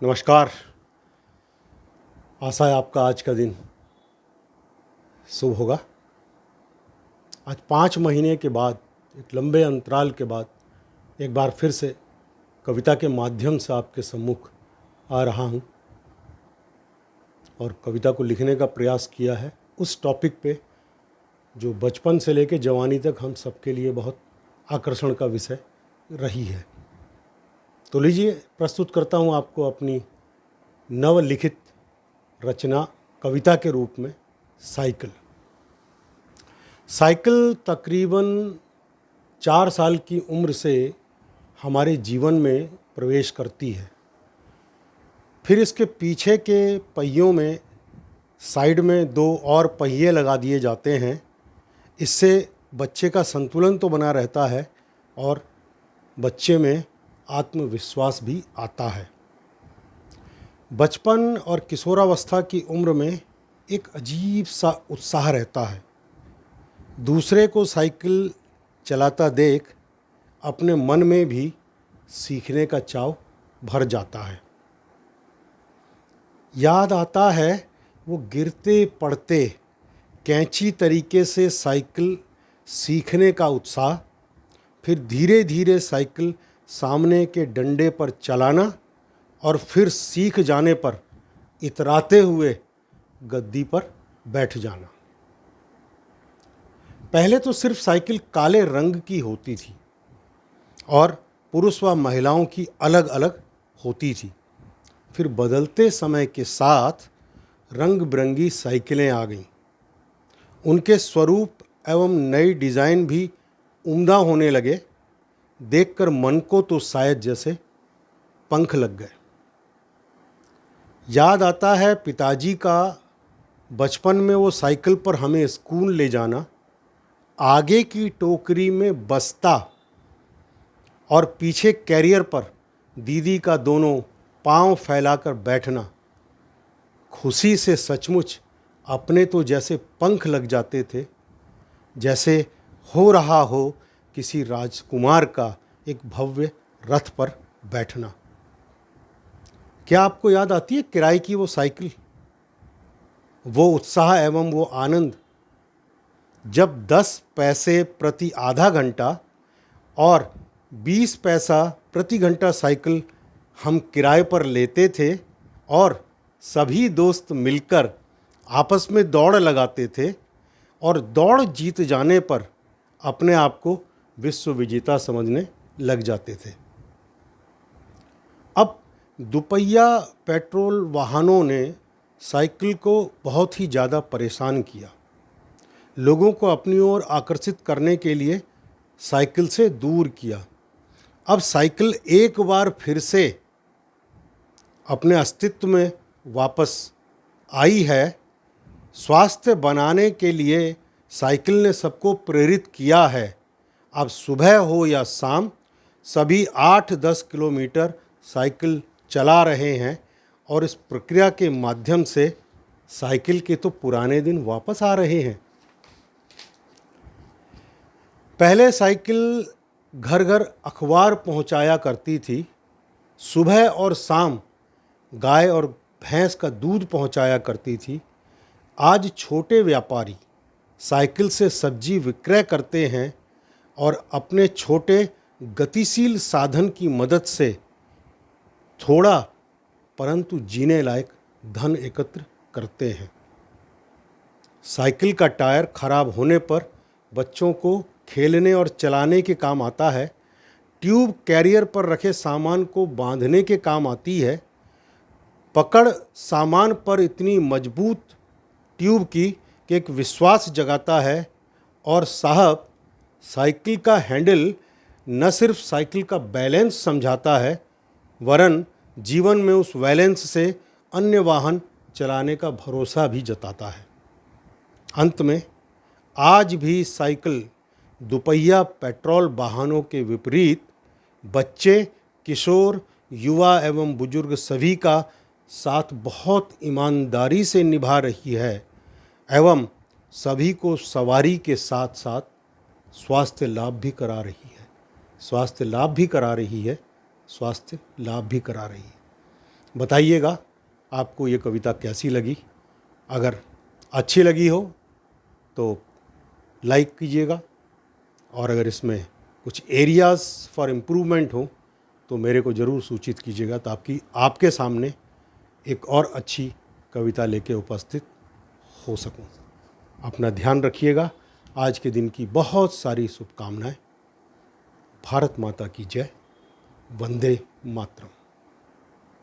नमस्कार। आशा है आपका आज का दिन शुभ होगा। आज 5 महीने के बाद, एक लंबे अंतराल के बाद एक बार फिर से कविता के माध्यम से आपके सम्मुख आ रहा हूँ और कविता को लिखने का प्रयास किया है उस टॉपिक पे जो बचपन से लेकर जवानी तक हम सबके लिए बहुत आकर्षण का विषय रही है। तो लीजिए प्रस्तुत करता हूँ आपको अपनी नवलिखित रचना कविता के रूप में साइकिल। साइकिल तकरीबन 4 साल की उम्र से हमारे जीवन में प्रवेश करती है। फिर इसके पीछे के पहियों में साइड में 2 और पहिए लगा दिए जाते हैं। इससे बच्चे का संतुलन तो बना रहता है और बच्चे में आत्मविश्वास भी आता है। बचपन और किशोरावस्था की उम्र में एक अजीब सा उत्साह रहता है। दूसरे को साइकिल चलाता देख अपने मन में भी सीखने का चाव भर जाता है। याद आता है वो गिरते पड़ते कैंची तरीके से साइकिल सीखने का उत्साह, फिर धीरे धीरे साइकिल सामने के डंडे पर चलाना और फिर सीख जाने पर इतराते हुए गद्दी पर बैठ जाना। पहले तो सिर्फ साइकिल काले रंग की होती थी और पुरुष व महिलाओं की अलग अलग होती थी। फिर बदलते समय के साथ रंग बिरंगी साइकिलें आ गईं। उनके स्वरूप एवं नई डिज़ाइन भी उम्दा होने लगे। देखकर मन को तो शायद जैसे पंख लग गए। याद आता है पिताजी का बचपन में वो साइकिल पर हमें स्कूल ले जाना, आगे की टोकरी में बस्ता और पीछे कैरियर पर दीदी का दोनों पांव फैलाकर बैठना। खुशी से सचमुच अपने तो जैसे पंख लग जाते थे, जैसे हो रहा हो किसी राजकुमार का एक भव्य रथ पर बैठना। क्या आपको याद आती है किराए की वो साइकिल, वो उत्साह एवं वो आनंद जब 10 पैसे प्रति आधा घंटा और 20 पैसा प्रति घंटा साइकिल हम किराए पर लेते थे और सभी दोस्त मिलकर आपस में दौड़ लगाते थे और दौड़ जीत जाने पर अपने आप को विश्व विजेता समझने लग जाते थे। अब दुपहिया पेट्रोल वाहनों ने साइकिल को बहुत ही ज़्यादा परेशान किया। लोगों को अपनी ओर आकर्षित करने के लिए साइकिल से दूर किया। अब साइकिल एक बार फिर से अपने अस्तित्व में वापस आई है। स्वास्थ्य बनाने के लिए साइकिल ने सबको प्रेरित किया है। अब सुबह हो या शाम सभी 8-10 किलोमीटर साइकिल चला रहे हैं और इस प्रक्रिया के माध्यम से साइकिल के तो पुराने दिन वापस आ रहे हैं। पहले साइकिल घर घर अखबार पहुंचाया करती थी। सुबह और शाम गाय और भैंस का दूध पहुंचाया करती थी। आज छोटे व्यापारी साइकिल से सब्जी विक्रय करते हैं और अपने छोटे गतिशील साधन की मदद से थोड़ा परंतु जीने लायक धन एकत्र करते हैं। साइकिल का टायर खराब होने पर बच्चों को खेलने और चलाने के काम आता है। ट्यूब कैरियर पर रखे सामान को बांधने के काम आती है। पकड़ सामान पर इतनी मजबूत ट्यूब की कि एक विश्वास जगाता है। और साहब, साइकिल का हैंडल न सिर्फ साइकिल का बैलेंस समझाता है वरन जीवन में उस बैलेंस से अन्य वाहन चलाने का भरोसा भी जताता है। अंत में आज भी साइकिल दुपहिया पेट्रोल वाहनों के विपरीत बच्चे, किशोर, युवा एवं बुजुर्ग सभी का साथ बहुत ईमानदारी से निभा रही है एवं सभी को सवारी के साथ साथ स्वास्थ्य लाभ भी करा रही है। स्वास्थ्य लाभ भी करा रही है। बताइएगा आपको ये कविता कैसी लगी। अगर अच्छी लगी हो तो लाइक कीजिएगा, और अगर इसमें कुछ एरियाज़ फॉर इम्प्रूवमेंट हो तो मेरे को ज़रूर सूचित कीजिएगा, ताकि आपके सामने एक और अच्छी कविता लेके उपस्थित हो सकूं। अपना ध्यान रखिएगा। आज के दिन की बहुत सारी शुभकामनाएं। भारत माता की जय। वंदे मातरम।